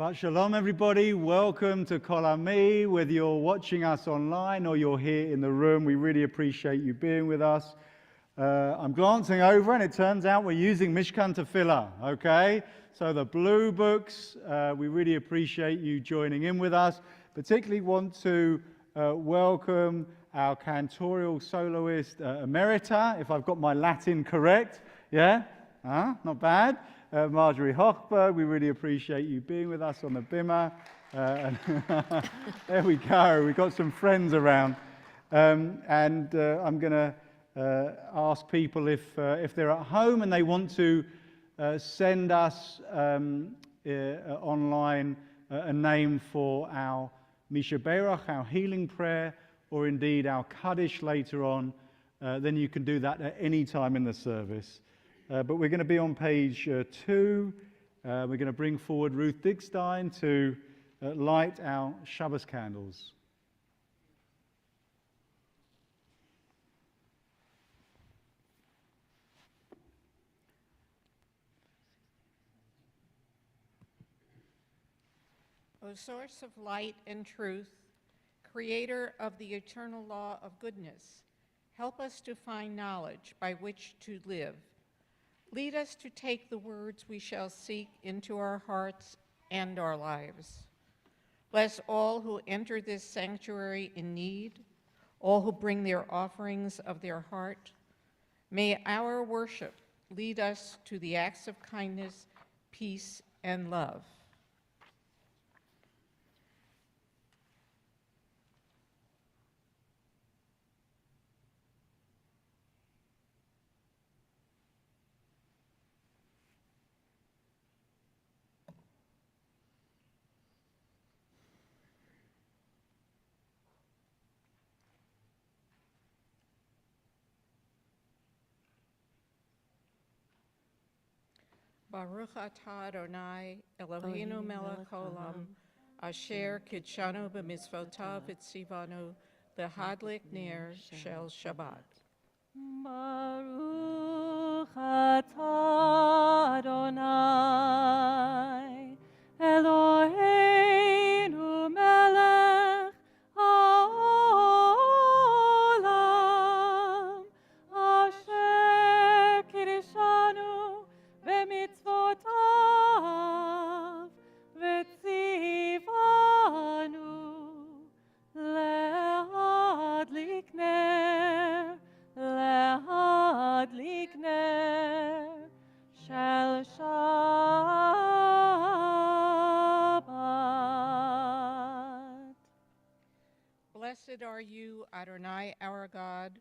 Shabbat Shalom, everybody. Welcome to Kol Ami. Whether you're watching us online or you're here in the room, we really appreciate you being with us. I'm glancing over, and it turns out we're using Mishkan Tefillah, okay? So the blue books, we really appreciate you joining in with us. Particularly want to welcome our cantorial soloist emerita, if I've got my Latin correct. Yeah? Not bad. Marjorie Hochberg, we really appreciate you being with us on the bimah. There we go, we've got some friends around. I'm going to ask people if they're at home and they want to send us online a name for our Misha Berach, our healing prayer, or indeed our Kaddish later on, then you can do that at any time in the service. But we're going to be on page 2. We're going to bring forward Ruth Digstein to light our Shabbos candles. O source of light and truth, creator of the eternal law of goodness, help us to find knowledge by which to live. Lead us to take the words we shall seek into our hearts and our lives. Bless all who enter this sanctuary in need, all who bring their offerings of their heart. May our worship lead us to the acts of kindness, peace, and love. Baruch atah Adonai, Eloheinu melech haolam, asher kidshanu b'mitzvotav v'tzivanu, l'hadlik ner shel Shabbat. Baruch atah Adonai, Eloheinu melech haolam, asher kidshanu b'mitzvotav v'tzivanu lehadlik ner shel Shabbat. Blessed are you, Adonai, our God,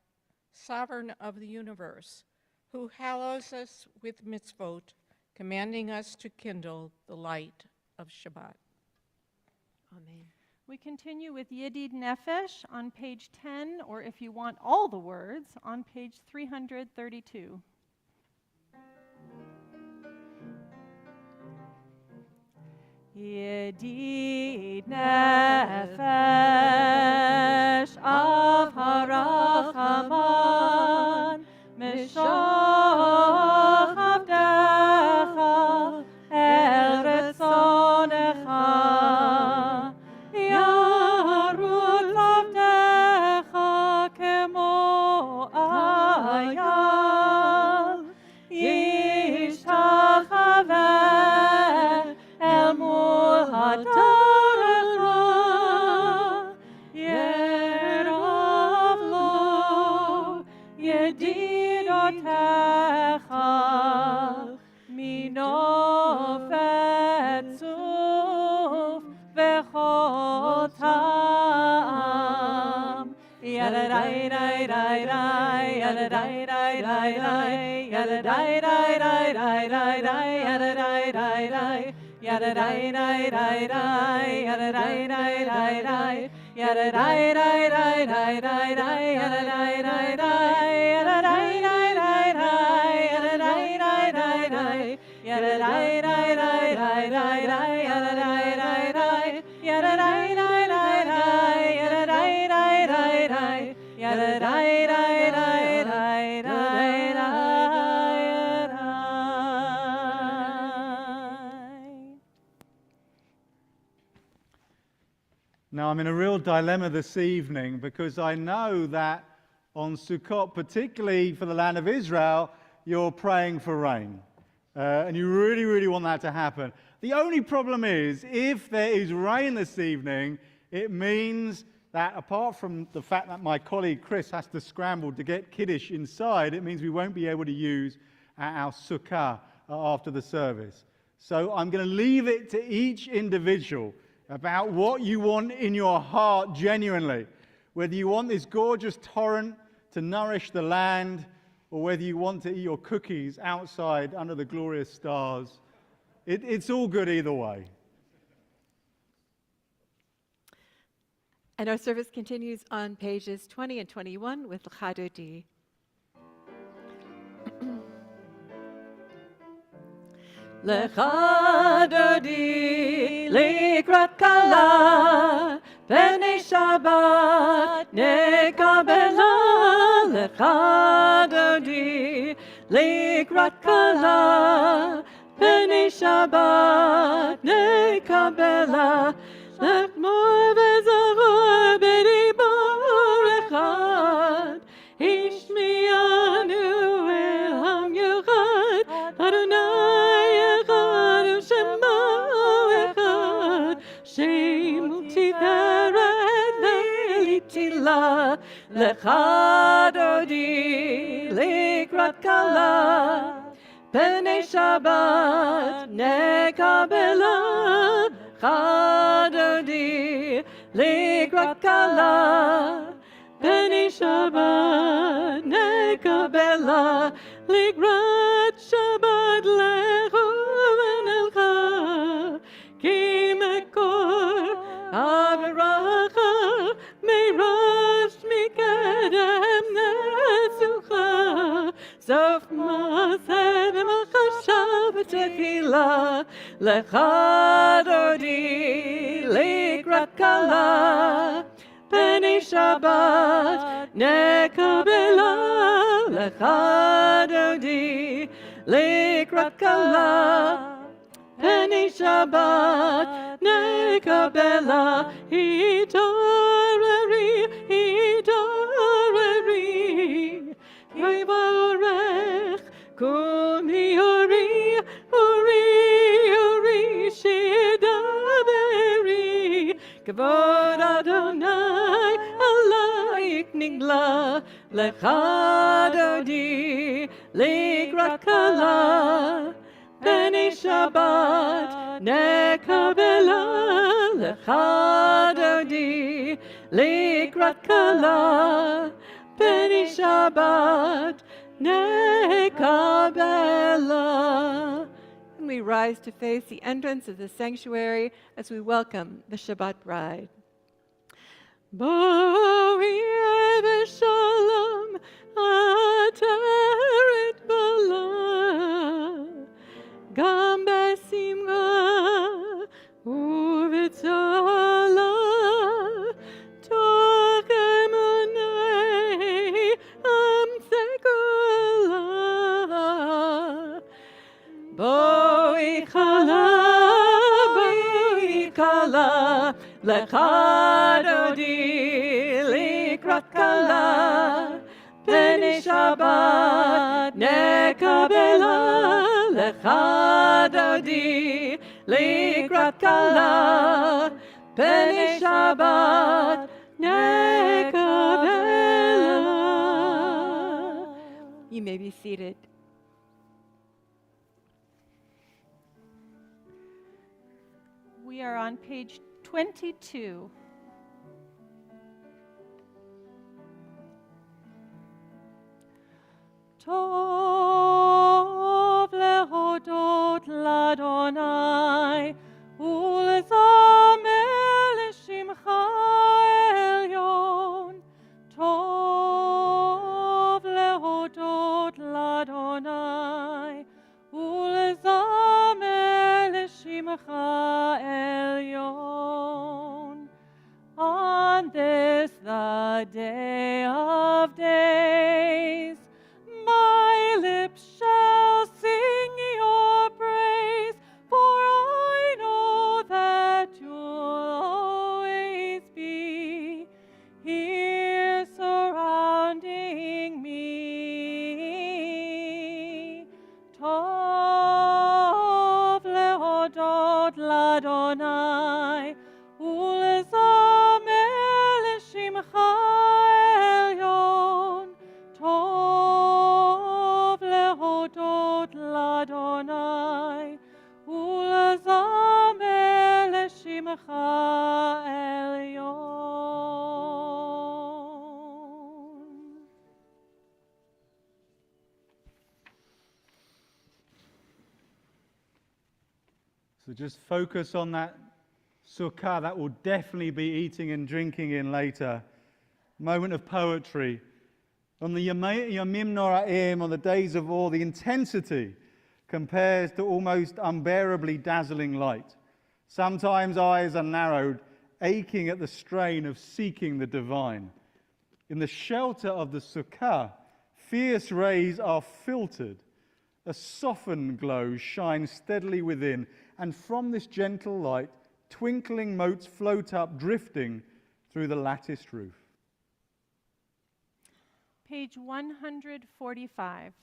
sovereign of the universe, who hallows us with mitzvot, commanding us to kindle the light of Shabbat. Amen. We continue with Yedid Nefesh on page 10, or if you want all the words, on page 332. Yedid Nefesh of Harachaman, Mishach Avdecha El Retzonecha, Yarut Avdecha Kemo Ayal, Yishtachaveh yada dai dai dai dai, yada dai dai dai dai, yada dai dai dai dai dai dai, yada dai dai dai, yada dai dai dai dai, yada dai dai dai dai, yada dai dai dai dai dai dai, yada dai dai dai, yada dai dai dai dai, yada dai dai dai dai, yada dai dai dai dai dai dai, yada dai dai dai, yada dai dai dai dai, yada dai dai dai dai, yada dai dai dai dai dai dai. Now, I'm in a real dilemma this evening because I know that on Sukkot, particularly for the land of Israel, you're praying for rain. And you really, really want that to happen. The only problem is, if there is rain this evening, it means that apart from the fact that my colleague Chris has to scramble to get Kiddush inside, it means we won't be able to use our Sukkah after the service. So I'm going to leave it to each individual about what you want in your heart genuinely. Whether you want this gorgeous torrent to nourish the land, or whether you want to eat your cookies outside under the glorious stars. It's all good either way. And our service continues on pages 20 and 21 with L'Chadodi. L'Chadodi likrat kala b'nei Shabbat nekabela. L'Chadodi likrat kala b'nei Shabbat nekabela. L'chmor v'zachor b'dibor echad ishmianu elam yuchad Adonai echad u'shemo echad Shem u'tiferet ve'litila L'chadodi likrat kala b'nei Shabbat nekabela L'Chadodi likrat kala b'nei Shabbat nekabela likrat Shabbat lechu v'nelcha ki mekor averacha meirosh mikedem nesucha sof ma'aseh v'machashav v'tefila L'Chadodi likrat kala b'nei Shabbat nekabela L'Chadodi likrat kala b'nei Shabbat nekabela Hitoreri Yivarech kumi ori shidaveri Kavod Adonai alayik nigla L'Chadodi likrat kala b'nei Shabbat nekabela L'Chadodi likrat kala b'nei Shabbat nekabela. And we rise to face the entrance of the sanctuary as we welcome the Shabbat bride. Bo'i v'shalom ateret bala gam b'simcha u'v'tzala toch emunei amsekula Bo'i kala L'Chadodi likrat kala b'nei Shabbat nekabela L'Chadodi likrat kala b'nei Shabbat nekabela. You may be seated. We are on page 22. Tov lehodot l'Adonai, ולזמר לשמך עליון. טוב להודות לאדוני, ולזמר לשמך עליון. On this the day of days, my lips shall sing your praise, for I know that you'll always be here surrounding me. Tov lehodot l'Adonai, ולזמר לשמך עליון. טוב להודות לאדוני, ולזמר לשמך עליון. So just focus on that sukkah. That will definitely be eating and drinking in later. Moment of poetry. On the Yamim Nora'im, on the days of awe, the intensity compares to almost unbearably dazzling light. Sometimes eyes are narrowed, aching at the strain of seeking the divine. In the shelter of the sukkah, fierce rays are filtered. A softened glow shines steadily within, and from this gentle light, twinkling motes float up, drifting through the latticed roof. Page 145.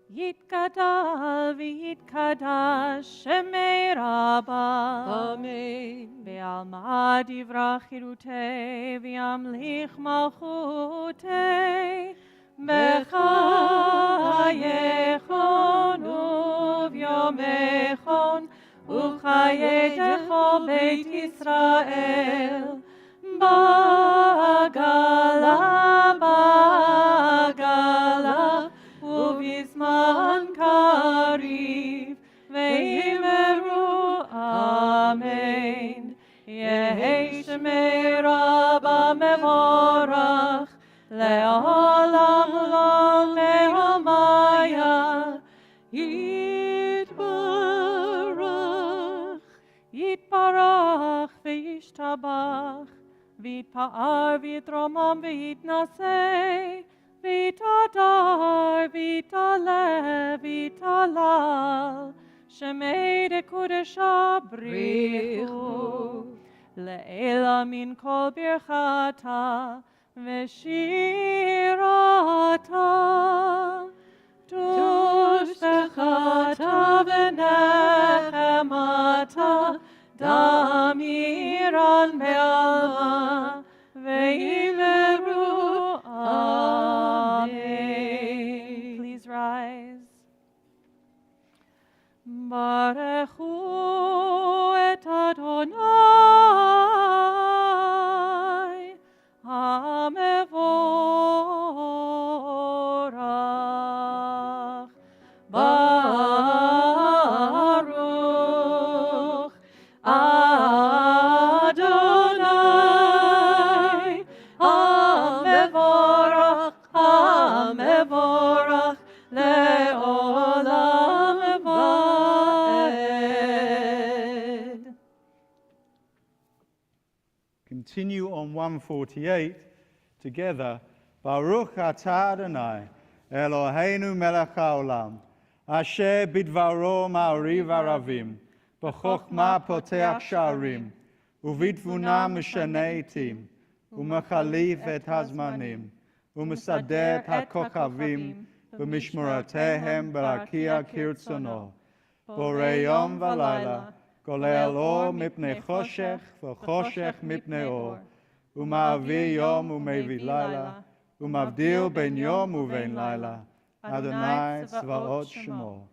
יתגדל ויתקדש שמי רבה. Amen. בעלמא דברה חירותי וימליך מלכותי. בחייכון וביומכון ובחיי כל בית ישראל. בעגלה בעגלה ובזמן קריב ואמרו אמן. יהי שמי רבה מבורך לעולם לא לעלמיה. יתברך וישתבח ויתפאר ויתרומם ויתנשא ויתהדר ויתעלה ויתהלל שמי דקודשה בריחו לעילה מן כל ברכתה ושירתה. תושבחתה ונחמתה דמירן בעלמא ואמרו אמן. Please rise. ברכו את אדוני המבורך. ברוך אדוני המבורך, המבורך לעולם ועד. Continue on 148 together. Baruch atah Adonai, Eloheinu melech haolam, asher bidvaro ma'ariv aravim, b'chokhmah poteach sha'arim, ובתבונה משנה עתים, ומחליף את הזמנים, ומסדר את הכוכבים, במשמורותיהם ברקיע כרצונו. בורא יום ולילה, גולל אור מפני חושך, וחושך מפני אור, ומעביר יום ומביא לילה, ומבדיל בין יום ובין לילה. אדוני צבאות שמו.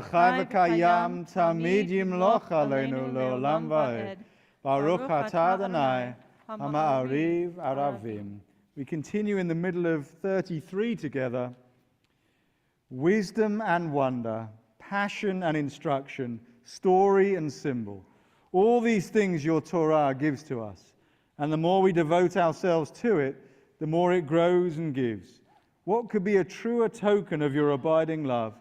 חי וקיים, תמיד ימלוך עלינו לעולם ועד. ברוך אתה אדוני, המעריב ערבים, We continue in the middle of 33 together. Wisdom and wonder, passion and instruction, story and symbol. All these things your Torah gives to us. And the more we devote ourselves to it, the more it grows and gives. What could be a truer token of your abiding love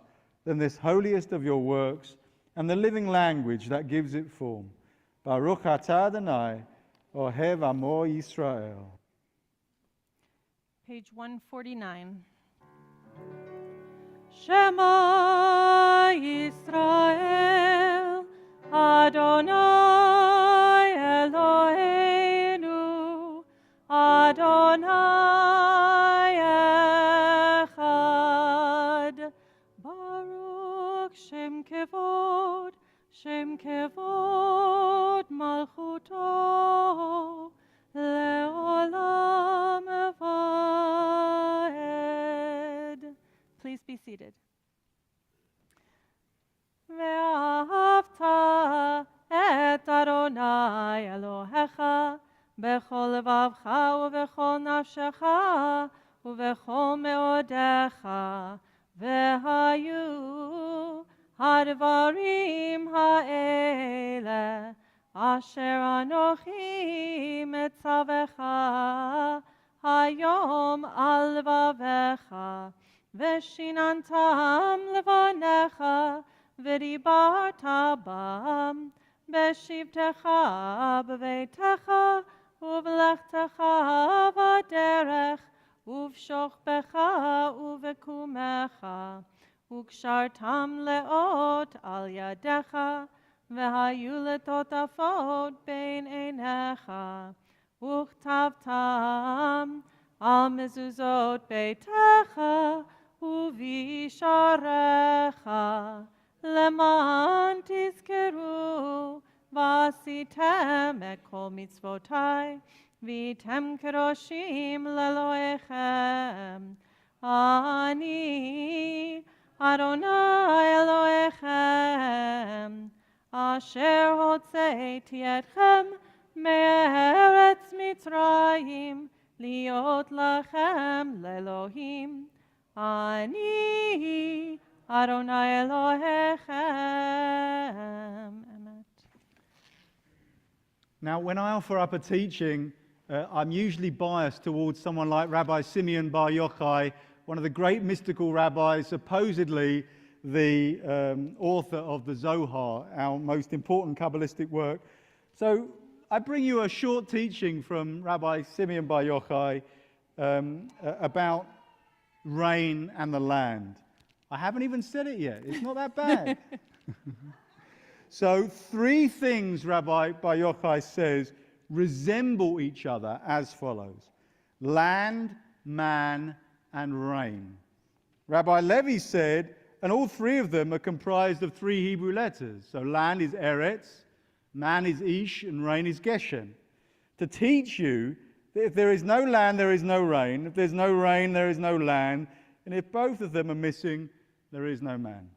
than this holiest of your works and the living language that gives it form? Baruch atah Adonai, Ohev Amo Yisrael. Page 149. Shema Yisrael, Adonai Eloheinu, Adonai Echad. Baruch Shem Kevod Malchuto, Leolam Vaed. Please be seated. Ve'ahavta et Adonai Elohecha bechol levavcha uvechol nafshecha uvechol meodecha ve'hayu hadvarim ha'ele asher anochi metzavecha hayom al vavecha Veshinantam levanecha, v'dibarta bam, b'shivtecha b'veitecha, uv'lechtecha v'derech, uv'shochbecha uv'kumecha, u'kshartam leot al yadecha, v'hayu letotafot bein einecha, u'chtavtam al mezuzot beitecha, uvisharecha, leman tizkeru, vasitem et kol mitzvotai, vitem keroshim leloechem. Ani Adonai Elohechem, asher hotzeiti etchem me'eretz Mitzrayim, liot lachem lelohim. Ani Adonai Elohechem. Amen. Now, when I offer up a teaching, I'm usually biased towards someone like Rabbi Simeon Bar Yochai, one of the great mystical rabbis, supposedly the author of the Zohar, our most important Kabbalistic work. So I bring you a short teaching from Rabbi Simeon Bar Yochai about rain and the land. I haven't even said it yet. It's not that bad. So 3 things Rabbi Bar Yochai says resemble each other as follows: land, man, and rain. Rabbi Levi said, and all 3 of them are comprised of 3 Hebrew letters. So land is Eretz, man is Ish, and rain is Geshem. To teach you that if there is no land, there is no rain. If there's no rain, there is no land. And if both of them are missing, there is no man.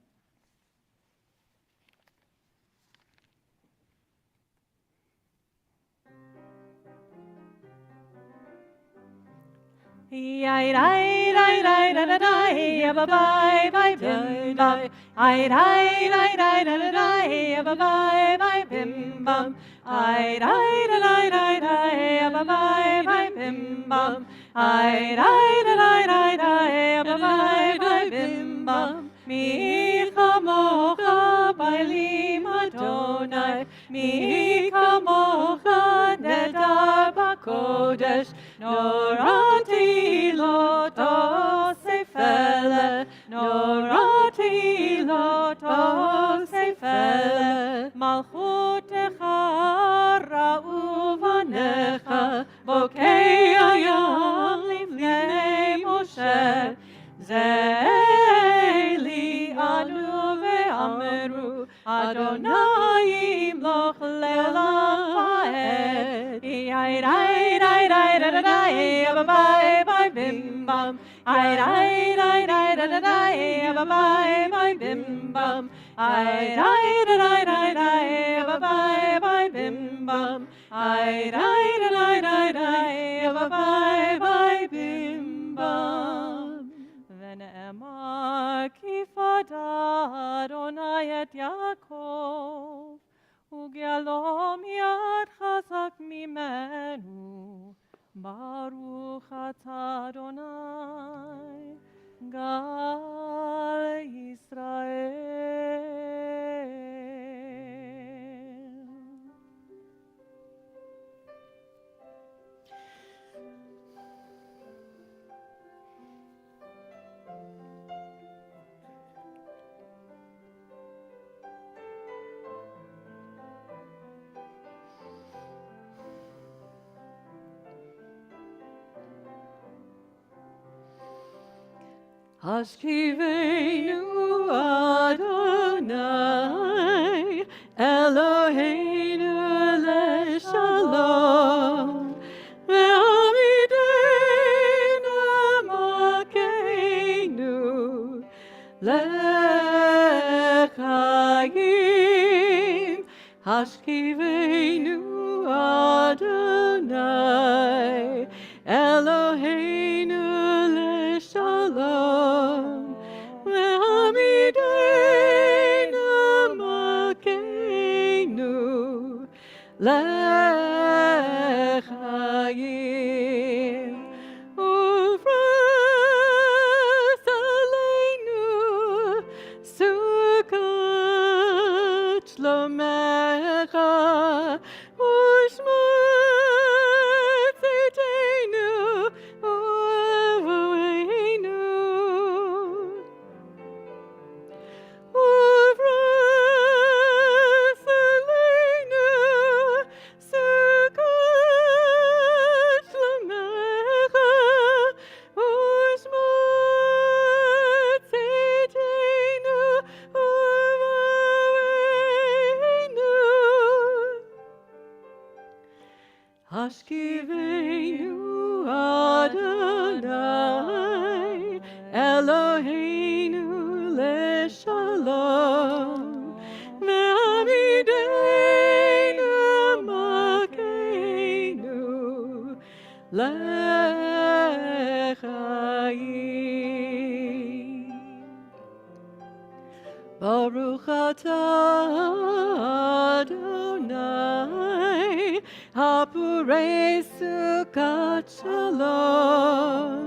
Mi kamocha bailim Adonai, mi kamocha nedar bakodesh, norati lo tosefele, norati lo tosefele, malchutecha ra'uvanecha, bokei hayam livnei Moshe, Zeli anu ve'ameru Adonai imloch le'olam va'ed. Ay-rai-rai-rai-rai-rai, abba-bye-bye-bim-bam. Ay-rai-rai-rai-rai-rai, abba-bye-bye-bim-bam. Ay-rai-rai-rai-rai, abba-bye-bye-bim-bam. Ay-rai-rai-rai-rai, abba-bye-bye-bim-bam. Adonai et Yaakov, וגאלו מיד חזק ממנו, ברוך אתה אדוני, גל ישראל. Hashkivenu Adonai, Eloheinu leshalom, ve'amideinu makeinu lechayim. Hashkivenu Adonai, Eloheinu leshalom, ve'amideinu makeinu lechayim. Ufras aleinu sukkot shlomecha, ushmor tzidkenu u'avoinu. Ufras aleinu sukkot shlomecha, ushmor tzidkenu u'avoinu. Hashkivenu Adonai, Eloheinu leshalom, ve'amideinu makeinu lechayim. Baruch atah Adonai, hapurei sukkot shalom,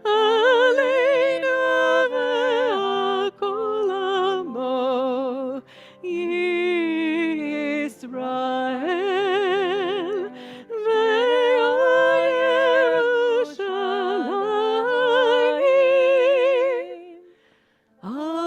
aleinu ve'al amo Yisrael, ve'al Yerushalayim. Amen.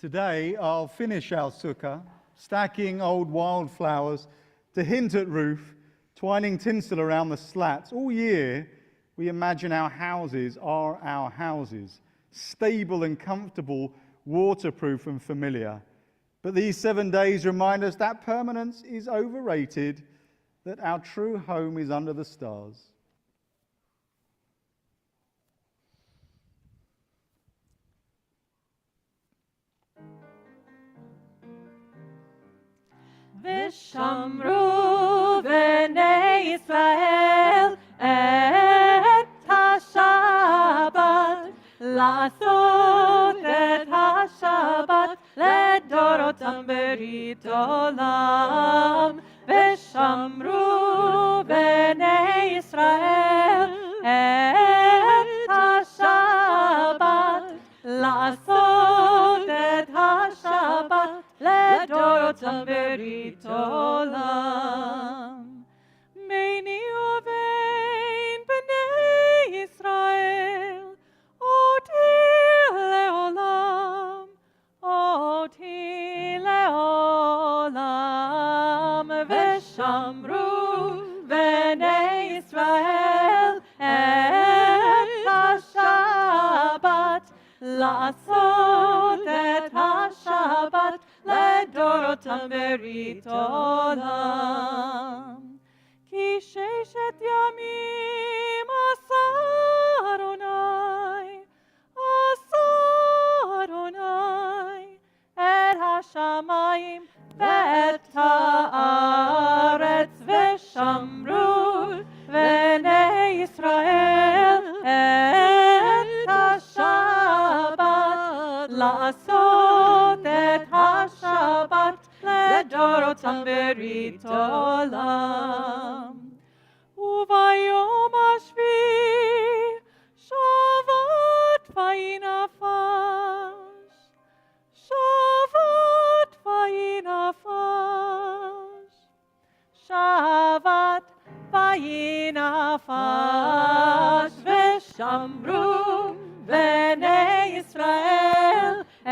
Today, I'll finish our sukkah, stacking old wildflowers to hint at roof, twining tinsel around the slats. All year, we imagine our houses are our houses, stable and comfortable, waterproof and familiar. But these 7 days remind us that permanence is overrated, that our true home is under the stars. V'shamru b'nei Yisrael et ha-Shabbat, לעשות את השבת לדורותם ברית עולם. ושמרו בני ישראל את השבת, לעשות את השבת לדורותם ברית עולם. ביני ובין בני ישראל אותי לעולם, אותי לעולם. ושמרו בני ישראל את השבת, לעשות את השבת לדורותם ברית עולם. כי 6 ימים עשה אדוני, עשה אדוני את השמיים ואת הארץ. לעשות את השבת לדורותם ברית עולם. וביום השביעי שבת וינפש, שבת וינפש, שבת וינפש, ושמרו בני ישראל את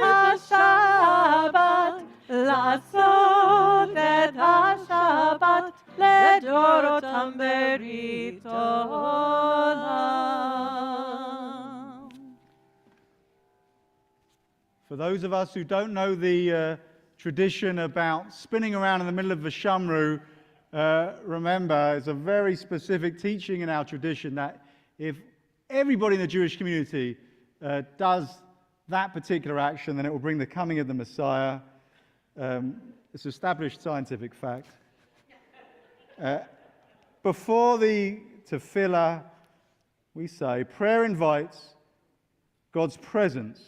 השבת, לעשות את השבת לדורותם ברית עולם. For those of us who don't know the tradition about spinning around in the middle of the Shamru, remember, it's a very specific teaching in our tradition that if everybody in the Jewish community does that particular action, then it will bring the coming of the Messiah. It's established scientific fact. Before the tefillah, we say, prayer invites God's presence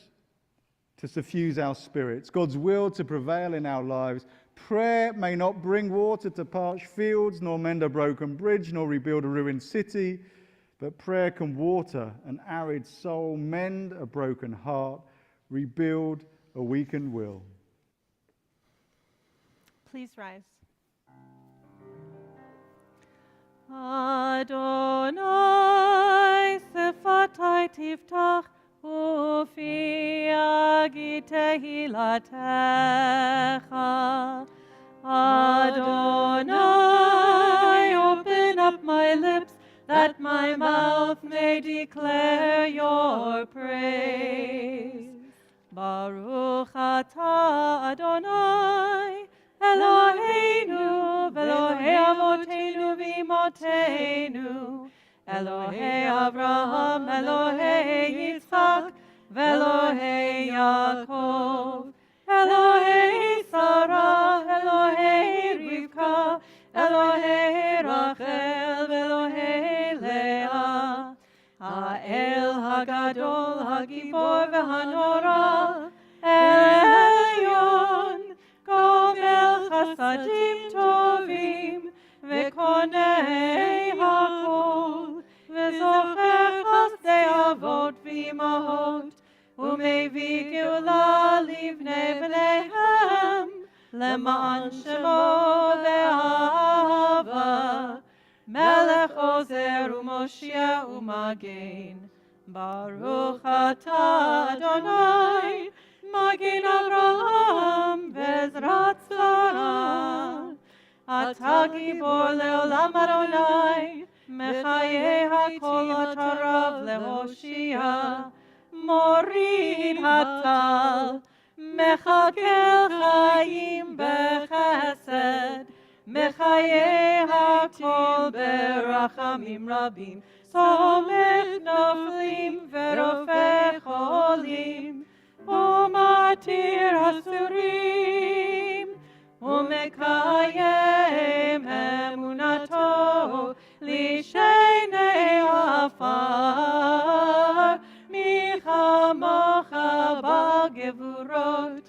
to suffuse our spirits, God's will to prevail in our lives. Prayer may not bring water to parched fields, nor mend a broken bridge, nor rebuild a ruined city, but prayer can water an arid soul, mend a broken heart, rebuild a weakened will. Please rise. Adonai sefatai tiftach ufi agi tehilatecha. Adonai, open up my lips that my mouth may declare your praise. Baruch atah Adonai Eloheinu v'Elohei avoteinu v'imotenu, Elohei Avraham, Elohei Yitzchak, v'Elohei Yaakov, Elohei Sarah, Elohei Rivka, Elohei Rachel, v'Elohei Leah, Ha'el Hagadol, Hagibor v'Hanora, Elyon, Gomel Chasadim Tovim, Vekonei Hakol, Vezocher Chasdei Avot V'imahot, Umevi Geula Livnei Bneihem, Lema'an Shemo Ve'ahava, Melech Ozer U'Moshia U'Magen, Baruch atah Adonai, Magen Avraham ve'ezrat Sarah. Atah gibor le'olam Adonai, mechayeh hakol atarav lehoshia. Morid hatal, mechakel chayim bechesed, mechayeh hakol berachamim rabim. Somech noflim ve'rofeh cholim, umatir hasurim, umekayem emunato lishenei afar, michamocha bagevurot,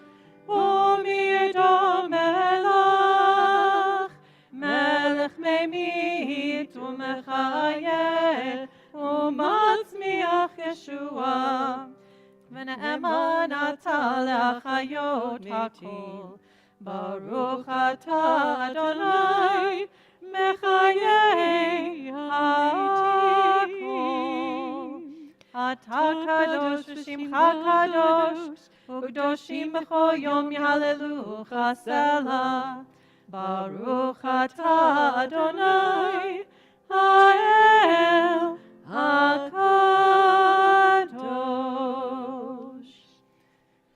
umiedom melach, melech memit umechayeh, umatzmiach Yeshua. ונאמן אתה להחיות הכל. ברוך אתה אדוני מחיי הכל. אתה קדוש ושמך קדוש, וקדושים בכל יום יהללוך סלה. ברוך אתה אדוני האל הקדוש.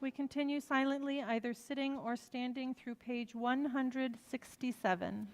We continue silently, either sitting or standing through page 167.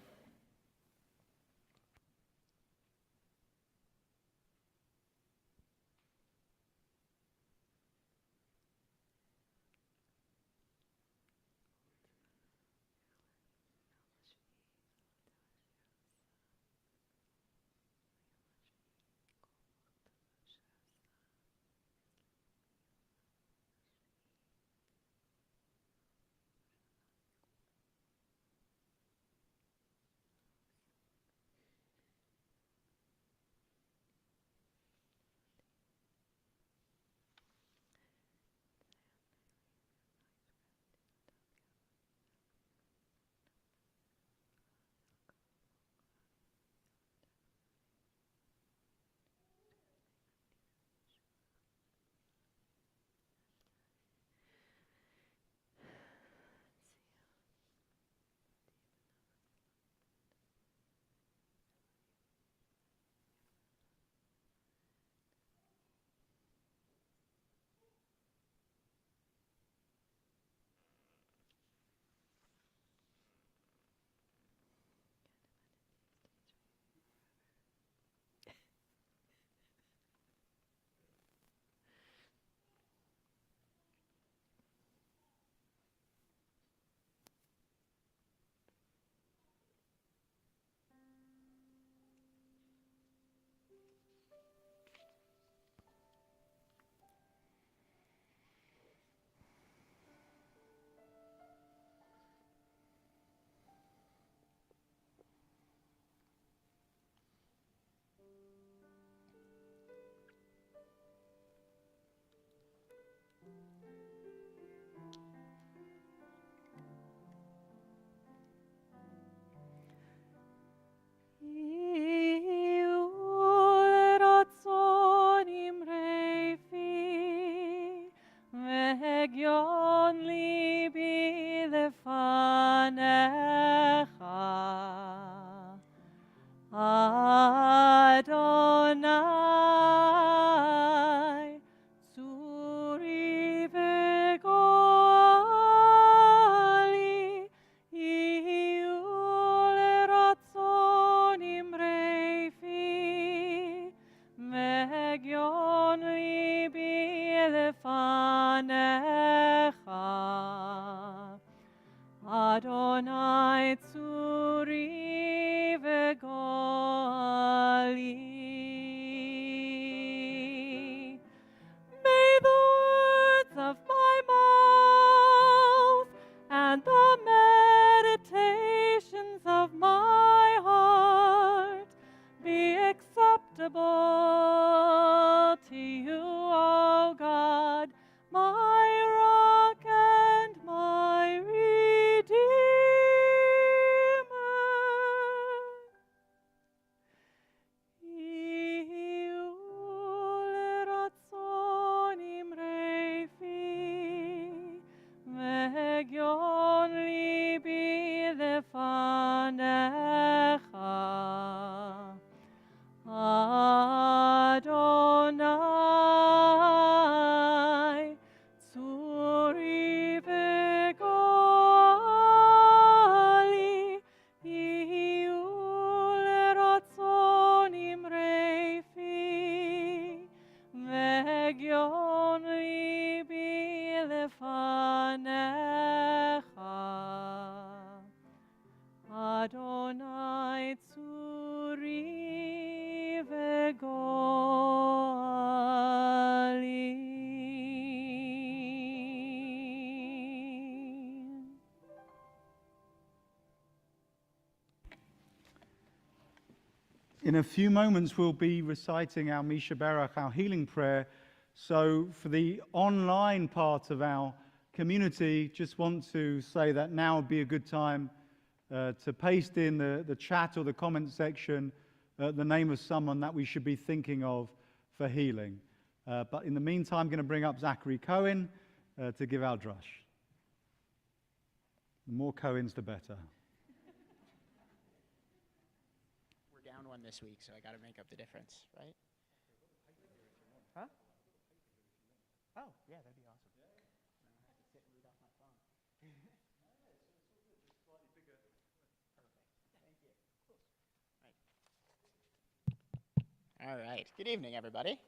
lefanecha. Adonai tzuri v'gali. May the words of my mouth and the meditations of my heart be acceptable to you, O God, my rock and my redeemer. Ratzon imrefi, ve'gion libi lefanecha. Adonai, tzuri v'gali, ihu leratzon imrefi, ve'gion libi lefanecha. Adonai tzuri v'gali. In a few moments, we'll be reciting our Misha Berach, our healing prayer. So for the online part of our community, just want to say that now would be a good time to paste in the chat or the comment section the name of someone that we should be thinking of for healing. But in the meantime, I'm going to bring up Zachary Cohen to give our drush. The more Cohens, the better. We're down one this week, so I got to make up the difference, right? Huh? Oh, yeah, that'd be awesome. I have to sit and read off my phone. All right. Good evening, everybody.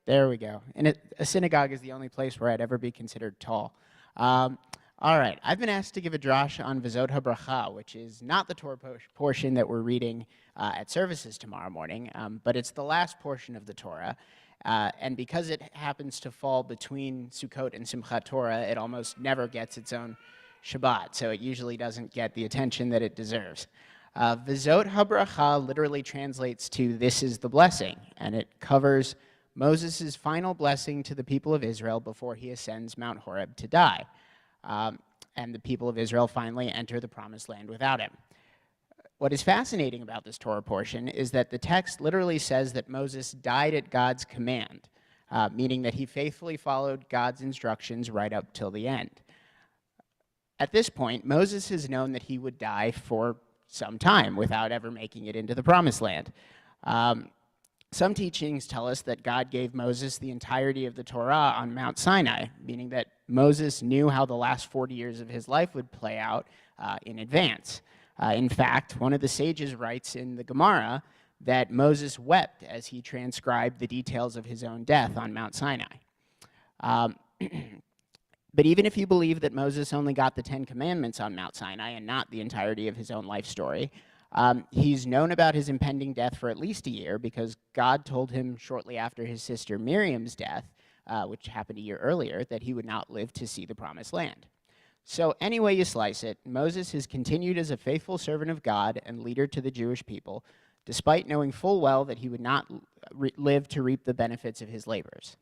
There we go. And a synagogue is the only place where I'd ever be considered tall. All right. I've been asked to give a drash on V'zot HaBracha, which is not the Torah portion that we're reading at services tomorrow morning, but it's the last portion of the Torah. And because it happens to fall between Sukkot and Simchat Torah, it almost never gets its own Shabbat, so it usually doesn't get the attention that it deserves. V'zot HaBracha literally translates to "this is the blessing," and it covers Moses' final blessing to the people of Israel before he ascends Mount Horeb to die. And the people of Israel finally enter the promised land without him. What is fascinating about this Torah portion is that the text literally says that Moses died at God's command, meaning that he faithfully followed God's instructions right up till the end. At this point, Moses has known that he would die for some time without ever making it into the promised land. Some teachings tell us that God gave Moses the entirety of the Torah on Mount Sinai, meaning that Moses knew how the last 40 years of his life would play out in advance. In fact, one of the sages writes in the Gemara that Moses wept as he transcribed the details of his own death on Mount Sinai. But even if you believe that Moses only got the 10 Commandments on Mount Sinai and not the entirety of his own life story, he's known about his impending death for at least a year because God told him shortly after his sister Miriam's death, which happened a year earlier, that he would not live to see the promised land. So any way you slice it, Moses has continued as a faithful servant of God and leader to the Jewish people, despite knowing full well that he would not live to reap the benefits of his labors.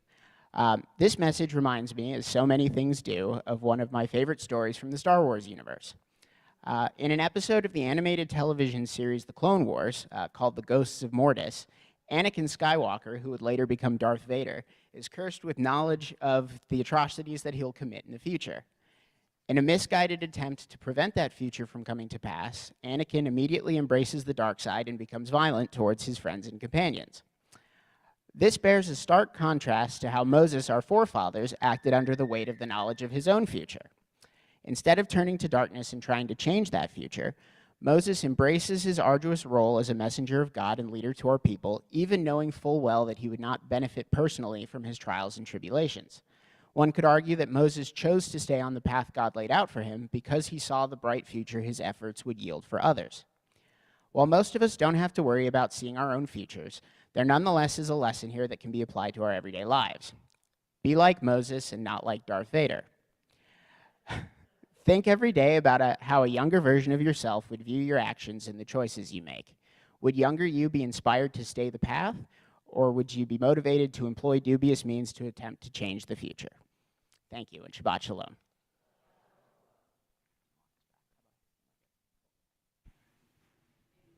This message reminds me, as so many things do, of one of my favorite stories from the Star Wars universe. In an episode of the animated television series The Clone Wars, called The Ghosts of Mortis, Anakin Skywalker, who would later become Darth Vader, is cursed with knowledge of the atrocities that he'll commit in the future. In a misguided attempt to prevent that future from coming to pass, Anakin immediately embraces the dark side and becomes violent towards his friends and companions. This bears a stark contrast to how Moses, our forefathers, acted under the weight of the knowledge of his own future. Instead of turning to darkness and trying to change that future, Moses embraces his arduous role as a messenger of God and leader to our people, even knowing full well that he would not benefit personally from his trials and tribulations. One could argue that Moses chose to stay on the path God laid out for him because he saw the bright future his efforts would yield for others. While most of us don't have to worry about seeing our own futures, there nonetheless is a lesson here that can be applied to our everyday lives. Be like Moses and not like Darth Vader. Think every day about how a younger version of yourself would view your actions and the choices you make. Would younger you be inspired to stay the path, or would you be motivated to employ dubious means to attempt to change the future? Thank you, and Shabbat Shalom.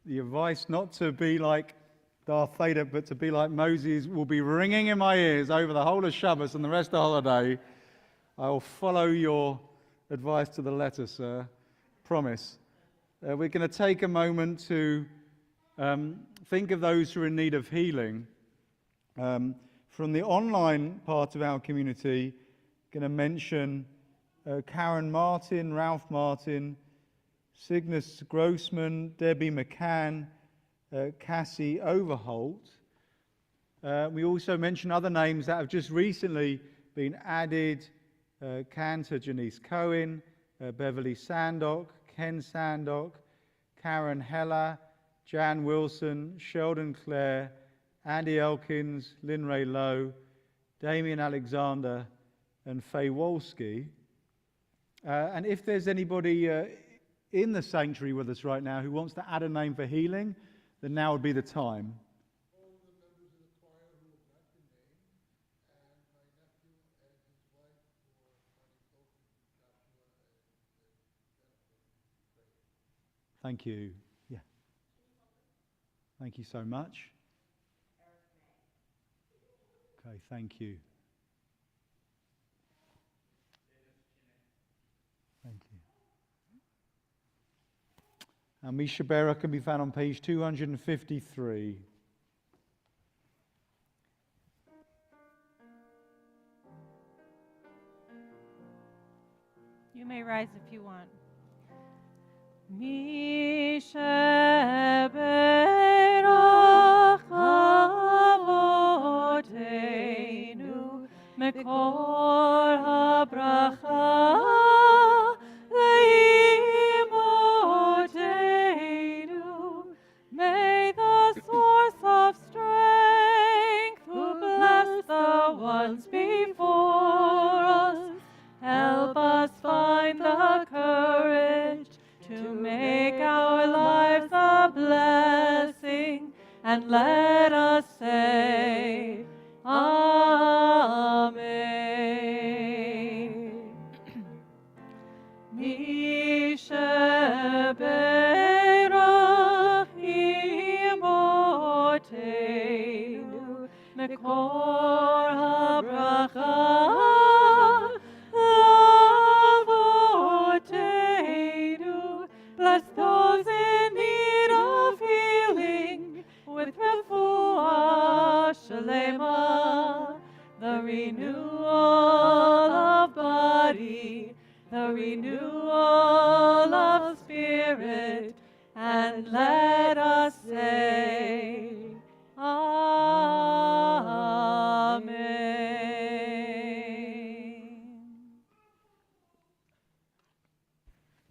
The advice not to be like Darth Vader, but to be like Moses will be ringing in my ears over the whole of Shabbat and the rest of the holiday. I will follow your advice to the letter, sir. Promise. We're going to take a moment to think of those who are in need of healing. From the online part of our community, going to mention Karen Martin, Ralph Martin, Cygnus Grossman, Debbie McCann, Cassie Overholt. We also mention other names that have just recently been added. Cantor Janice Cohen, Beverly Sandock, Ken Sandock, Karen Heller, Jan Wilson, Sheldon Clare, Andy Elkins, Lynn Ray Lowe, Damien Alexander, and Faye Wolski. And if there's anybody in the sanctuary with us right now who wants to add a name for healing, then now would be the time. Thank you. Yeah. Thank you so much. Okay, thank you. Thank you. And Misha Bera can be found on page 253. You may rise if you want. Misha berach avoteinu mekor habracha leimotenu. May the source of strength who bless the ones before us help us find the courage to make our lives a blessing, and let us say, Amen. Misha berach imotenu mekor habracha avotenu. Bless those in need of healing with refuah shalema, the renewal of body, the renewal of spirit, and let us say, Amen.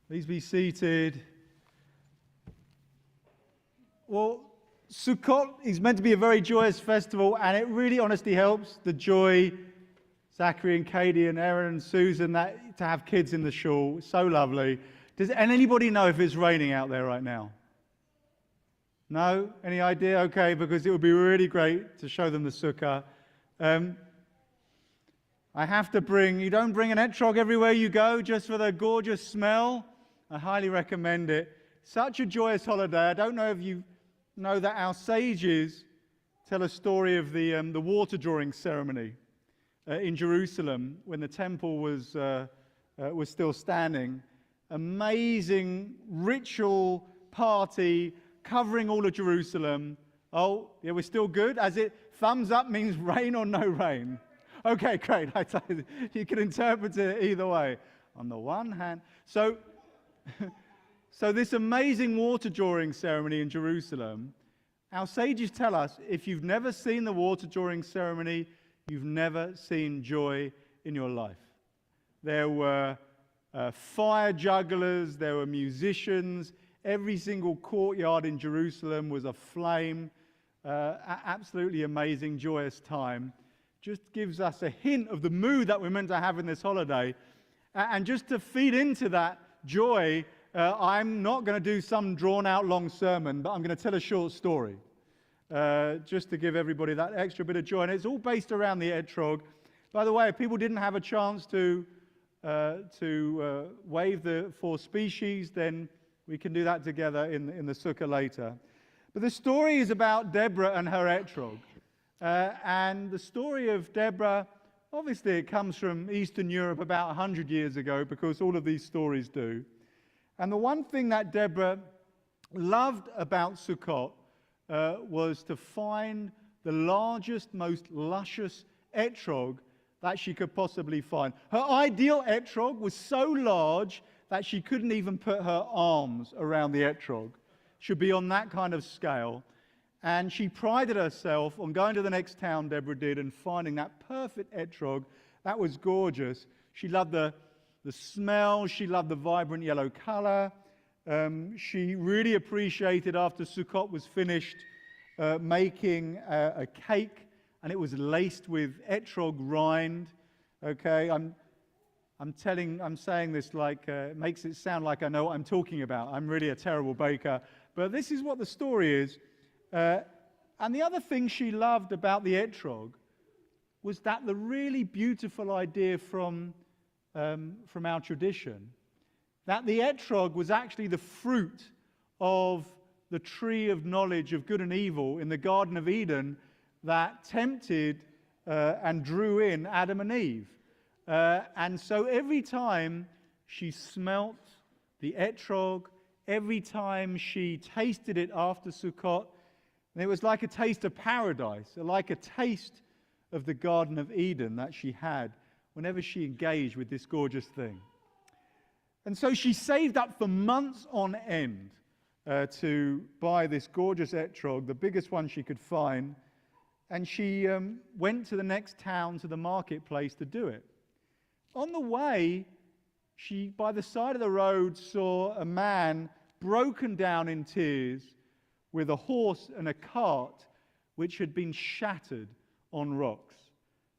Please be seated. Well, Sukkot is meant to be a very joyous festival, and it really honestly helps the joy, Zachary and Katie and Erin and Susan, that to have kids in the shul. So lovely. Does anybody know if it's raining out there right now? No? Any idea? Okay, because it would be really great to show them the sukkah. I have to you don't bring an etrog everywhere you go just for the gorgeous smell. I highly recommend it. Such a joyous holiday. I don't know if you know that our sages tell a story of the water drawing ceremony in Jerusalem when the temple was still standing. Amazing ritual party covering all of Jerusalem. Oh, yeah, we're still good? As it thumbs up means rain or no rain. Okay, great. You can interpret it either way. On the one hand, so So this amazing water drawing ceremony in Jerusalem, our sages tell us if you've never seen the water drawing ceremony, you've never seen joy in your life. There were fire jugglers, there were musicians. Every single courtyard in Jerusalem was aflame. Absolutely amazing, joyous time. Just gives us a hint of the mood that we're meant to have in this holiday. And just to feed into that joy, I'm not going to do some drawn-out long sermon, but I'm going to tell a short story. Just to give everybody that extra bit of joy. And it's all based around the etrog. By the way, if people didn't have a chance to wave the 4 species, then we can do that together in the sukkah later. But the story is about Deborah and her etrog. And the story of Deborah, obviously it comes from Eastern Europe about 100 years ago, because all of these stories do. And the one thing that Deborah loved about Sukkot was to find the largest, most luscious etrog that she could possibly find. Her ideal etrog was so large that she couldn't even put her arms around the etrog. Should be on that kind of scale. And she prided herself on going to the next town, Deborah did, and finding that perfect etrog. That was gorgeous. She loved the smell. She loved the vibrant yellow color. She really appreciated, after Sukkot was finished, making a cake, and it was laced with etrog rind. Okay, I'm saying this like it makes it sound like I know what I'm talking about. I'm really a terrible baker, but this is what the story is. And the other thing she loved about the etrog was that the really beautiful idea from our tradition, that the etrog was actually the fruit of the tree of knowledge of good and evil in the Garden of Eden that tempted and drew in Adam and Eve. And so every time she smelt the etrog, every time she tasted it after Sukkot, it was like a taste of paradise, like a taste of the Garden of Eden that she had whenever she engaged with this gorgeous thing. And so she saved up for months on end to buy this gorgeous etrog, the biggest one she could find, and she went to the next town, to the marketplace, to do it. On the way, she, by the side of the road, saw a man broken down in tears with a horse and a cart which had been shattered on rocks.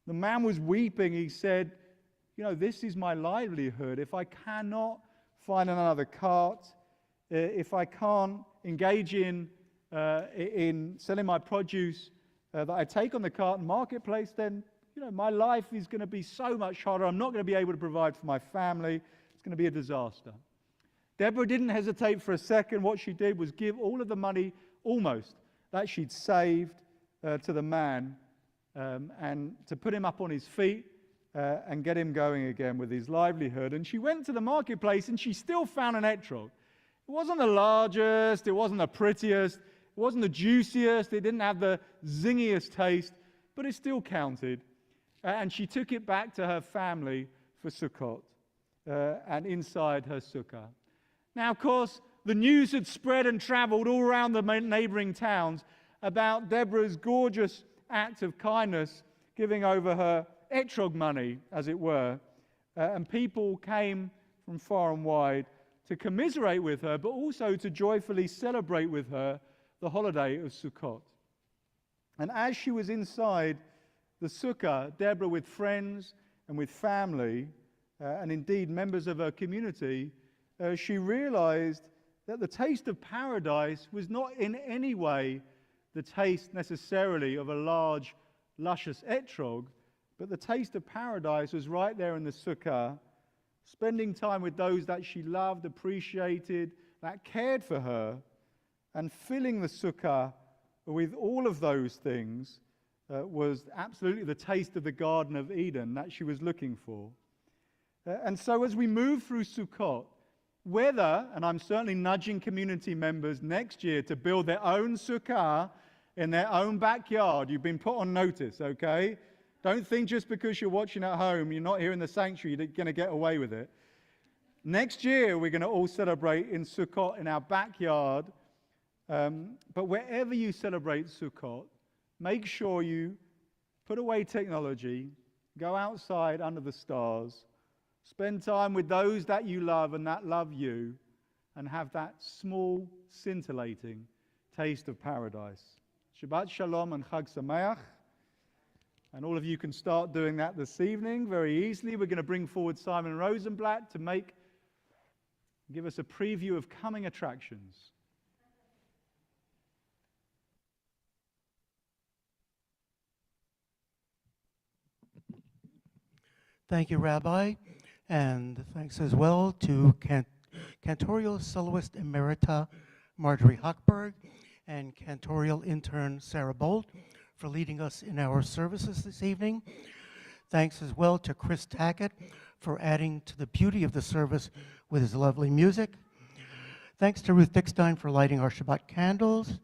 The man was weeping. He said, this is my livelihood. If I cannot find another cart, if I can't engage in selling my produce that I take on the cart and marketplace, then my life is going to be so much harder. I'm not going to be able to provide for my family. It's going to be a disaster. Deborah didn't hesitate for a second. What she did was give all of the money, almost, that she'd saved to the man and to put him up on his feet and get him going again with his livelihood. And she went to the marketplace and she still found an etrog. It wasn't the largest, it wasn't the prettiest, it wasn't the juiciest, it didn't have the zingiest taste, but it still counted. And she took it back to her family for Sukkot and inside her sukkah. Now, of course, the news had spread and traveled all around the neighboring towns about Deborah's gorgeous act of kindness, giving over her etrog money, as it were. And people came from far and wide to commiserate with her, but also to joyfully celebrate with her the holiday of Sukkot. And as she was inside the sukkah, Deborah, with friends and with family, and indeed members of her community, she realized that the taste of paradise was not in any way the taste necessarily of a large, luscious etrog, but the taste of paradise was right there in the sukkah, spending time with those that she loved, appreciated, that cared for her, and filling the sukkah with all of those things was absolutely the taste of the Garden of Eden that she was looking for. And so as we move through Sukkot, whether, and I'm certainly nudging community members next year to build their own sukkah in their own backyard, you've been put on notice, okay? Don't think just because you're watching at home, you're not here in the sanctuary, you're going to get away with it. Next year, we're going to all celebrate in Sukkot in our backyard. But wherever you celebrate Sukkot, make sure you put away technology, go outside under the stars, spend time with those that you love and that love you, and have that small, scintillating taste of paradise. Shabbat Shalom and Chag Sameach. And all of you can start doing that this evening very easily. We're going to bring forward Simon Rosenblatt to give us a preview of coming attractions. Thank you, Rabbi, and thanks as well to Cantorial Soloist Emerita Marjorie Hochberg and Cantorial Intern Sarah Bolt for leading us in our services this evening. Thanks as well to Chris Tackett for adding to the beauty of the service with his lovely music. Thanks to Ruth Dickstein for lighting our Shabbat candles,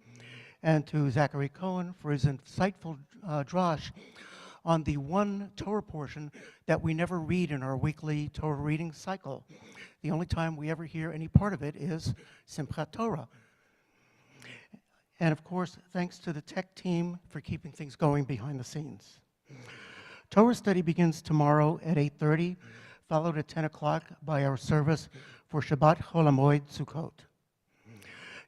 and to Zachary Cohen for his insightful drash on the one Torah portion that we never read in our weekly Torah reading cycle. The only time we ever hear any part of it is Simchat Torah. And of course, thanks to the tech team for keeping things going behind the scenes. Torah study begins tomorrow at 8:30, followed at 10 o'clock by our service for Shabbat Chol HaMoed Sukkot.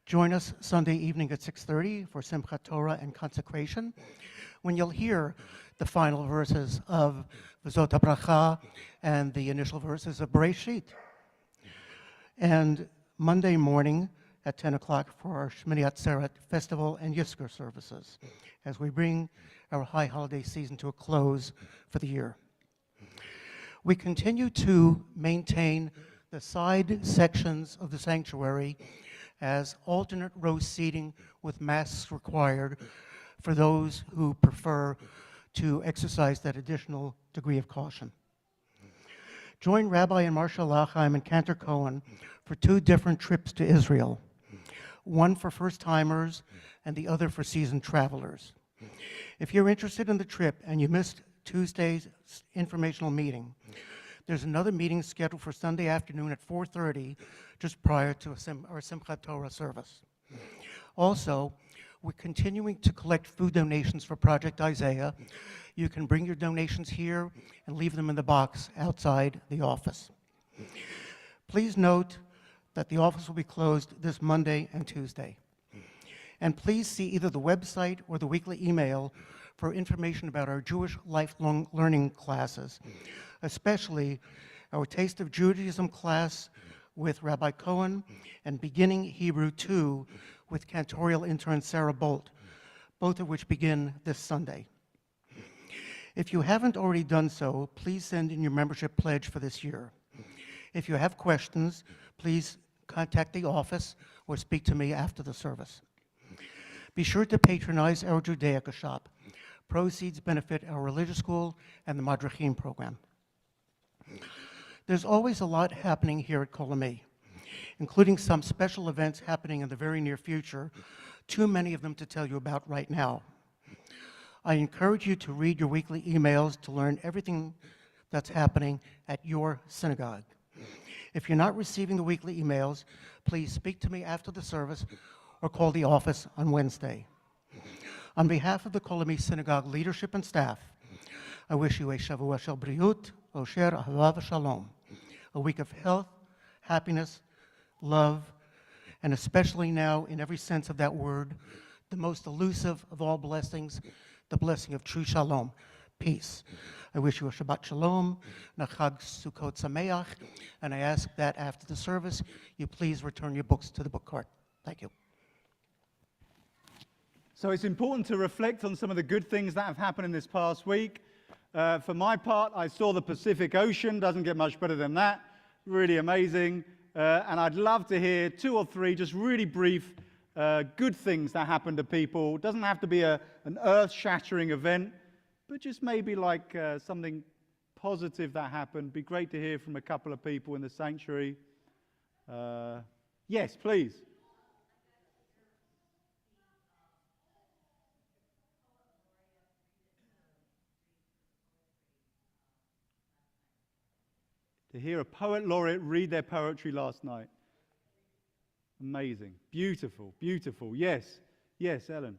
Join us Sunday evening at 6:30 for Simchat Torah and consecration, when you'll hear the final verses of V'zot HaBracha and the initial verses of Bereshit. And Monday morning at 10 o'clock for our Shmini Atzeret Festival and Yizkor services, as we bring our high holiday season to a close for the year. We continue to maintain the side sections of the sanctuary as alternate row seating with masks required for those who prefer to exercise that additional degree of caution. Join Rabbi and Marshal Lachaim and Cantor Cohen for 2 different trips to Israel, one for first-timers and the other for seasoned travelers. If you're interested in the trip and you missed Tuesday's informational meeting, there's another meeting scheduled for Sunday afternoon at 4:30, just prior to our Simchat Torah service. Also, we're continuing to collect food donations for Project Isaiah. You can bring your donations here and leave them in the box outside the office. Please note that the office will be closed this Monday and Tuesday. And please see either the website or the weekly email for information about our Jewish lifelong learning classes, especially our Taste of Judaism class with Rabbi Cohen and Beginning Hebrew 2 with Cantorial Intern Sarah Bolt, both of which begin this Sunday. If you haven't already done so, please send in your membership pledge for this year. If you have questions, please contact the office or speak to me after the service. Be sure to patronize our Judaica shop. Proceeds benefit our religious school and the Madrachim program. There's always a lot happening here at Kol HaMei, including some special events happening in the very near future, too many of them to tell you about right now. I encourage you to read your weekly emails to learn everything that's happening at your synagogue. If you're not receiving the weekly emails, please speak to me after the service or call the office on Wednesday. On behalf of the Kol HaMei Synagogue leadership and staff, I wish you a Shavua Shel Briut, Osher, Ahava, Shalom, a week of health, happiness, love, and especially now, in every sense of that word, the most elusive of all blessings, the blessing of true Shalom, peace. I wish you a Shabbat Shalom, and a Chag Sukkot Sameach, and I ask that after the service, you please return your books to the book cart. Thank you. So it's important to reflect on some of the good things that have happened in this past week. For my part, I saw the Pacific Ocean. Doesn't get much better than that. Really amazing. And I'd love to hear 2 or 3 just really brief good things that happen to people. It doesn't have to be an earth-shattering event, but just maybe like something positive that happened. Be great to hear from a couple of people in the sanctuary. Yes, please. to hear a poet laureate read their poetry last night. Amazing. Beautiful, beautiful. Yes, yes, Ellen.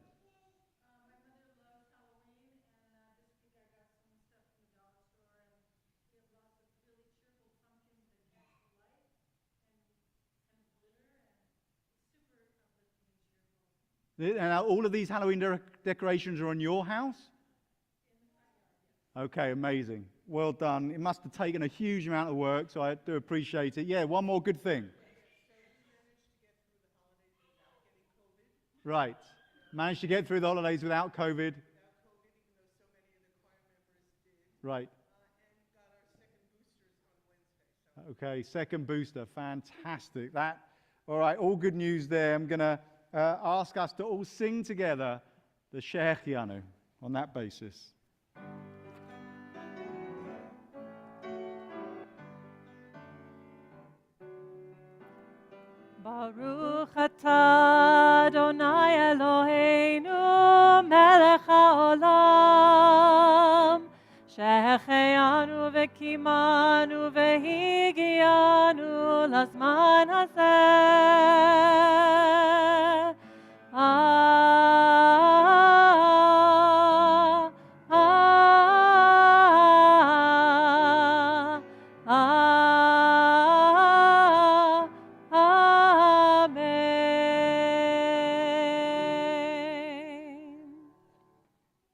And all of these Halloween decorations are on your house? Okay, amazing. Well done. It must have taken a huge amount of work, so I do appreciate it. Yeah, one more good thing. Right. Managed to get through the holidays without COVID. Right. Okay, second booster. Fantastic. All right, all good news there. I'm going to ask us to all sing together the Shehechianu on that basis. Baruch atah Adonai Eloheinu melech haolam שהחיינו וקיימנו והגיענו לזמן הזה.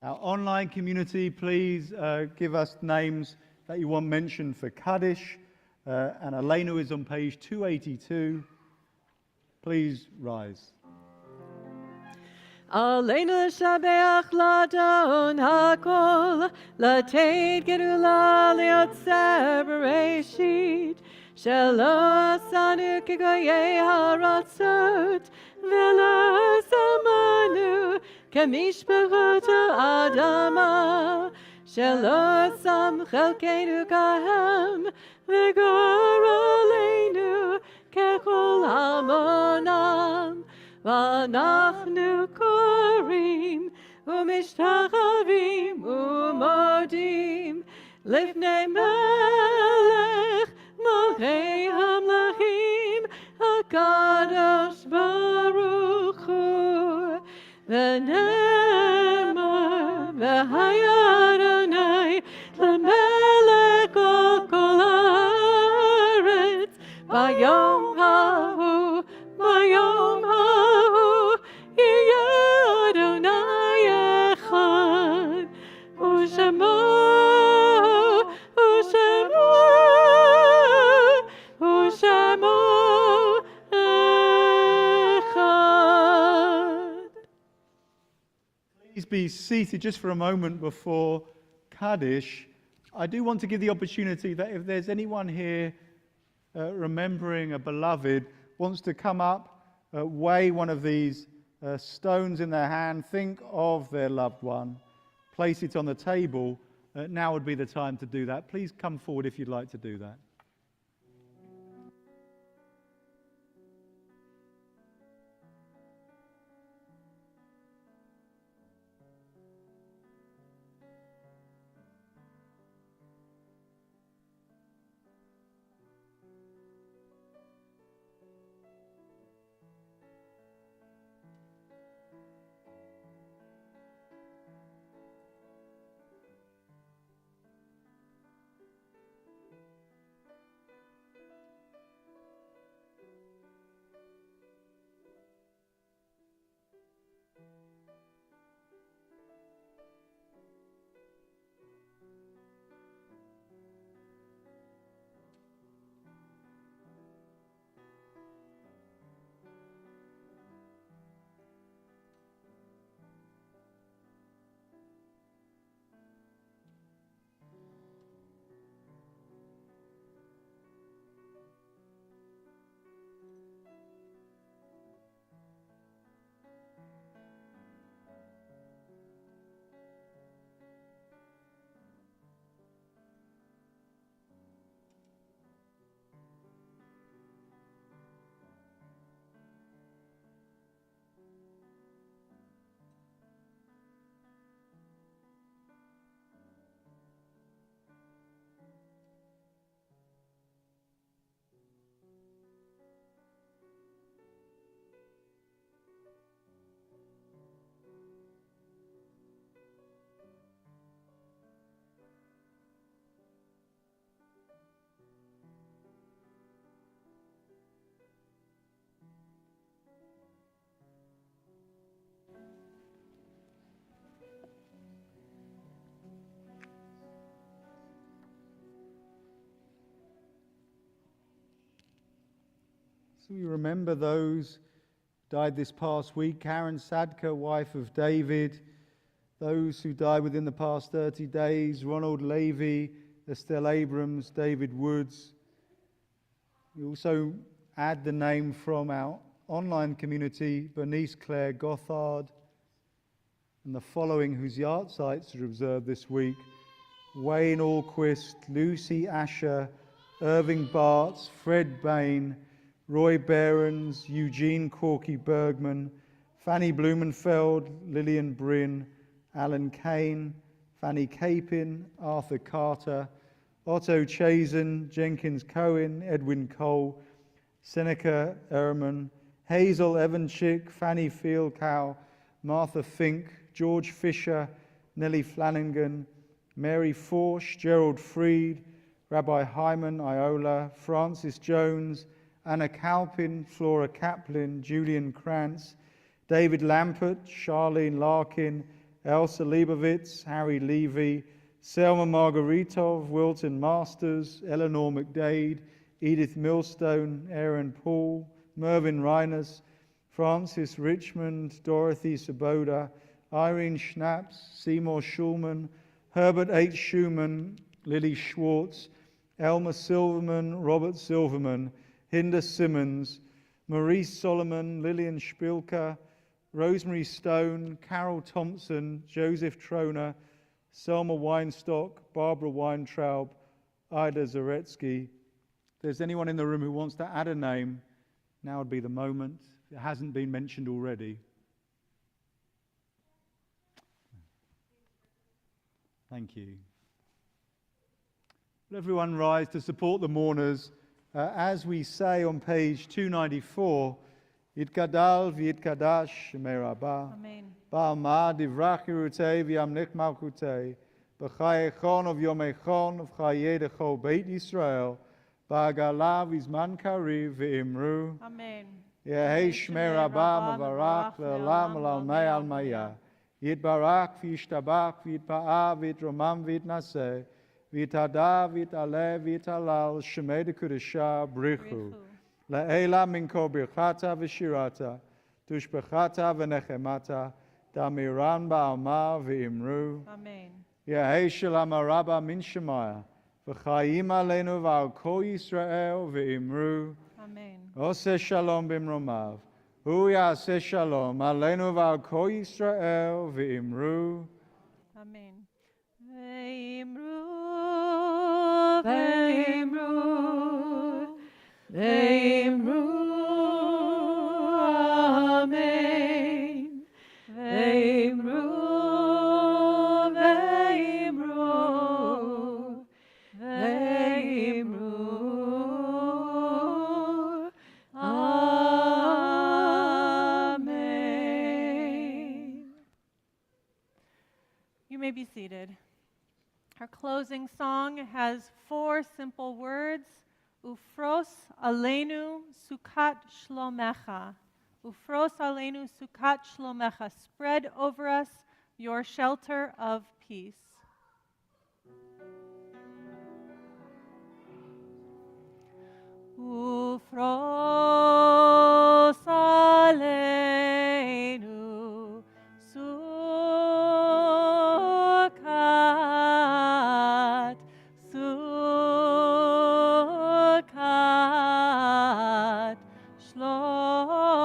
Our online community, please give us names that you want mentioned for Kaddish. And Elena is on page 282. Please rise. עלינו לשבח לאדון הכל, לתת גדולה ליוצר בראשית, שלא עשנו כגויי הארצות, ולא שמנו כמשפחות האדמה, שלא שם חלקנו כהם, וגור עלינו ככל המונם. ואנחנו קוראים ומשתחווים ומודים לפני מלך מלכי המלכים הקדוש ברוך הוא. ונאמר והיה אדוני למלך על כל הארץ ביום ההוא ביום ההוא יהיה אדוני אחד ושמו אחד. Please be seated just for a moment before Kaddish. I do want to give the opportunity that if there's anyone here remembering a beloved, wants to come up, weigh one of these stones in their hand, think of their loved one, place it on the table, now would be the time to do that. Please come forward if you'd like to do that. we remember those died this past week. Karen Sadka, wife of David. Those who died within the past 30 days. Ronald Levy, Estelle Abrams, David Woods. We also add the name from our online community, Bernice Claire Gothard, and the following whose yard sites are observed this week: Wayne Allquist, Lucy Asher, Irving Bartz, Fred Bain, Roy Behrens, Eugene Corky Bergman, Fanny Blumenfeld, Lillian Bryn, Alan Kane, Fanny Capin, Arthur Carter, Otto Chazen, Jenkins Cohen, Edwin Cole, Seneca Ehrman, Hazel Evanchick, Fanny Fieldcow, Martha Fink, George Fisher, Nellie Flanagan, Mary Forsch, Gerald Freed, Rabbi Hyman Iola, Francis Jones, Anna Calpin, Flora Kaplan, Julian Krantz, David Lampert, Charlene Larkin, Elsa Leibovitz, Harry Levy, Selma Margaritov, Wilton Masters, Eleanor McDade, Edith Millstone, Aaron Paul, Mervyn Reines, Francis Richmond, Dorothy Saboda, Irene Schnaps, Seymour Schulman, Herbert H. Schumann, Lily Schwartz, Elmer Silverman, Robert Silverman, Hinda Simmons, Maurice Solomon, Lillian Spilka, Rosemary Stone, Carol Thompson, Joseph Troner, Selma Weinstock, Barbara Weintraub, Ida Zaretsky. If there's anyone in the room who wants to add a name, now would be the moment. If it hasn't been mentioned already. Thank you. Will everyone rise to support the mourners as we say on page 294, Yitgadal v'yitkadash Shemei Rabbah. Amen. Ba'alma divrach yirutei v'yamnech malchutei. B'chayechon of yomechon of chayedecho Beit Yisrael. Ba'agala v'zman kariv v'imru. Amen. Yehei Shemei Rabbah mavarach le'olam l'almei almaya. Yitbarach v'yishtabach v'yitpa'a v'yitromam v'yitnaseh. V'yitada v'yitale v'yitalal Shemei dekudesha brichu. La'ela minko birchata v'shirata. Tushbechata v'nechemata. Damiran ba'alma v'imru. Amen. Yehei shalom rabba min shemaya. V'chayim aleinu v'al kol Yisrael v'imru. Amen. Oseh shalom b'mromav. Hu ya'aseh shalom aleinu v'al kol Yisrael v'imru. Amen. Ve'imru, Ve'imru, Ve'imru, Amen. Ve'imru, Ve'imru, Ve'imru, Amen. You may be seated. Our closing song has 4 simple words. Ufros aleinu sukat shlomecha. Ufros aleinu sukat shlomecha. Spread over us your shelter of peace. Ufros aleinu sukat, sukat shlomecha.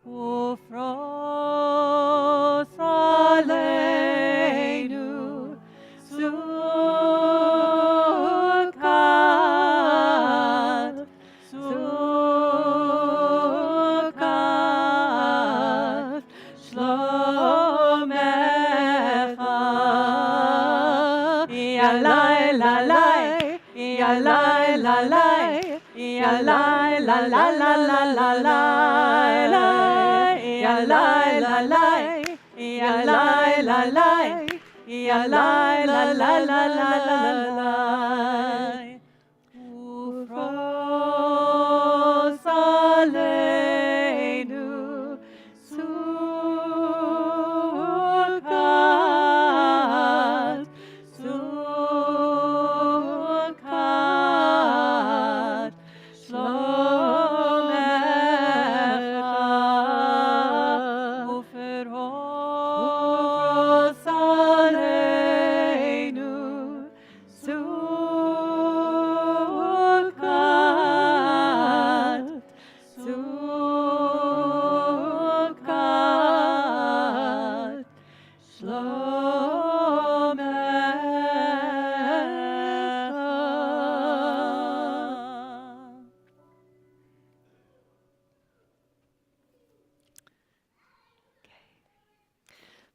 Ufros aleinu sukat, sukat shlomecha. Yalai lalai, yalai lalai, yalai la la la la la la, yalai lalai, yalai lalai, yalai la la la la la la. Ufros aleinu sukat, sukat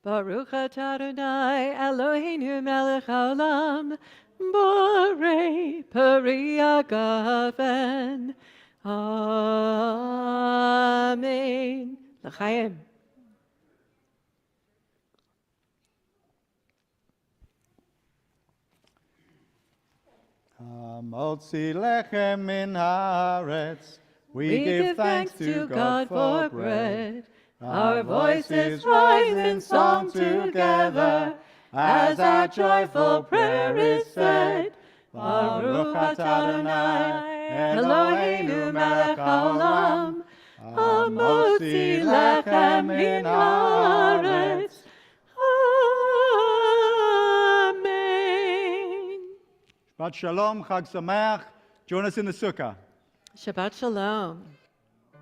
Baruch atah Adonai Eloheinu melech haolam, borei peri hagafen. Amen. L'chaim. Motzi lechem min haaretz. We give thanks to God for bread. Our voices rise in song together as our joyful prayer is said. Baruch atah Adonai Eloheinu melech haolam, hamotzi lechem min haaretz. Amen. Shabbat shalom, Chag Sameach. Join us in the sukkah. Shabbat shalom.